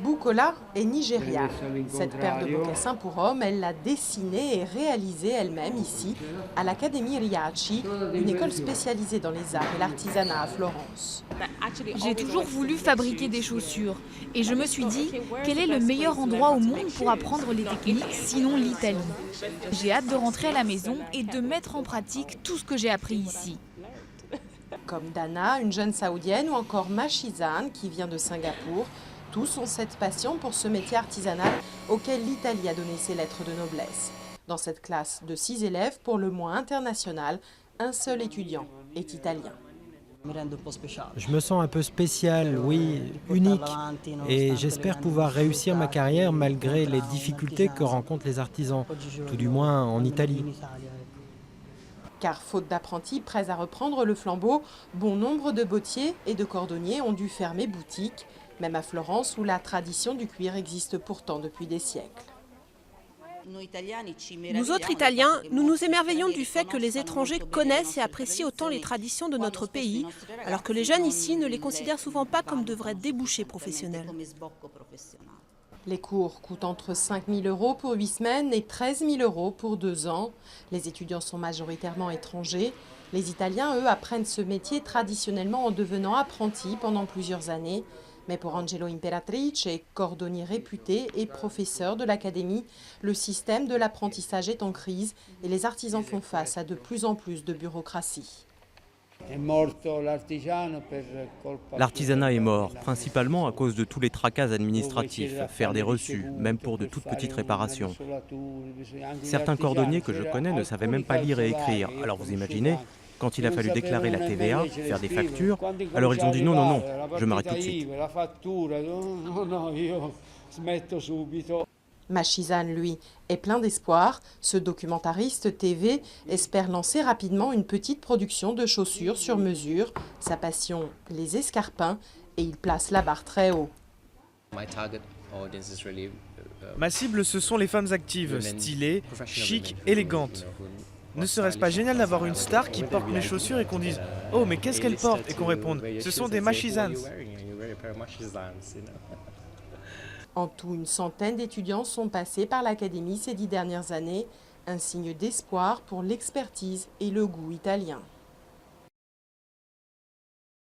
Bucola est nigériane. Cette paire de mocassins pour hommes, elle l'a dessinée et réalisée elle-même ici, à l'Académie Riachi, une école spécialisée dans les arts et l'artisanat à Florence. J'ai toujours voulu fabriquer des chaussures et je me suis dit, quel est le meilleur endroit au monde pour apprendre les techniques, sinon l'Italie. J'ai hâte de rentrer à la maison et de mettre en pratique tout ce que j'ai appris ici. Comme Dana, une jeune saoudienne, ou encore Machizane, qui vient de Singapour, tous ont cette passion pour ce métier artisanal auquel l'Italie a donné ses lettres de noblesse. Dans cette classe de 6 élèves, pour le moins international, un seul étudiant est italien. Je me sens un peu spécial, oui, unique, et j'espère pouvoir réussir ma carrière malgré les difficultés que rencontrent les artisans, tout du moins en Italie. Car faute d'apprentis prêts à reprendre le flambeau, bon nombre de bottiers et de cordonniers ont dû fermer boutique, même à Florence où la tradition du cuir existe pourtant depuis des siècles. Nous autres Italiens, nous nous émerveillons du fait que les étrangers connaissent et apprécient autant les traditions de notre pays, alors que les jeunes ici ne les considèrent souvent pas comme de vrais débouchés professionnels. Les cours coûtent entre 5 000 € pour 8 semaines et 13 000 € pour 2 ans. Les étudiants sont majoritairement étrangers. Les Italiens, eux, apprennent ce métier traditionnellement en devenant apprentis pendant plusieurs années. Mais pour Angelo Imperatrice, cordonnier réputé et professeur de l'académie, le système de l'apprentissage est en crise et les artisans font face à de plus en plus de bureaucratie. L'artisanat est mort, principalement à cause de tous les tracas administratifs, faire des reçus, même pour de toutes petites réparations. Certains cordonniers que je connais ne savaient même pas lire et écrire, alors vous imaginez, quand il a fallu déclarer la TVA, faire des factures, alors ils ont dit non, non, non, je m'arrête tout de suite. Machizane, lui, est plein d'espoir. Ce documentariste TV espère lancer rapidement une petite production de chaussures sur mesure. Sa passion, les escarpins, et il place la barre très haut. Ma cible, ce sont les femmes actives, stylées, chic, élégantes. Ne serait-ce pas génial d'avoir une star qui porte mes chaussures et qu'on dise « Oh, mais qu'est-ce qu'elle porte ?» et qu'on réponde « Ce sont des Machizanes ». En tout, une centaine d'étudiants sont passés par l'académie ces 10 dernières années, un signe d'espoir pour l'expertise et le goût italien.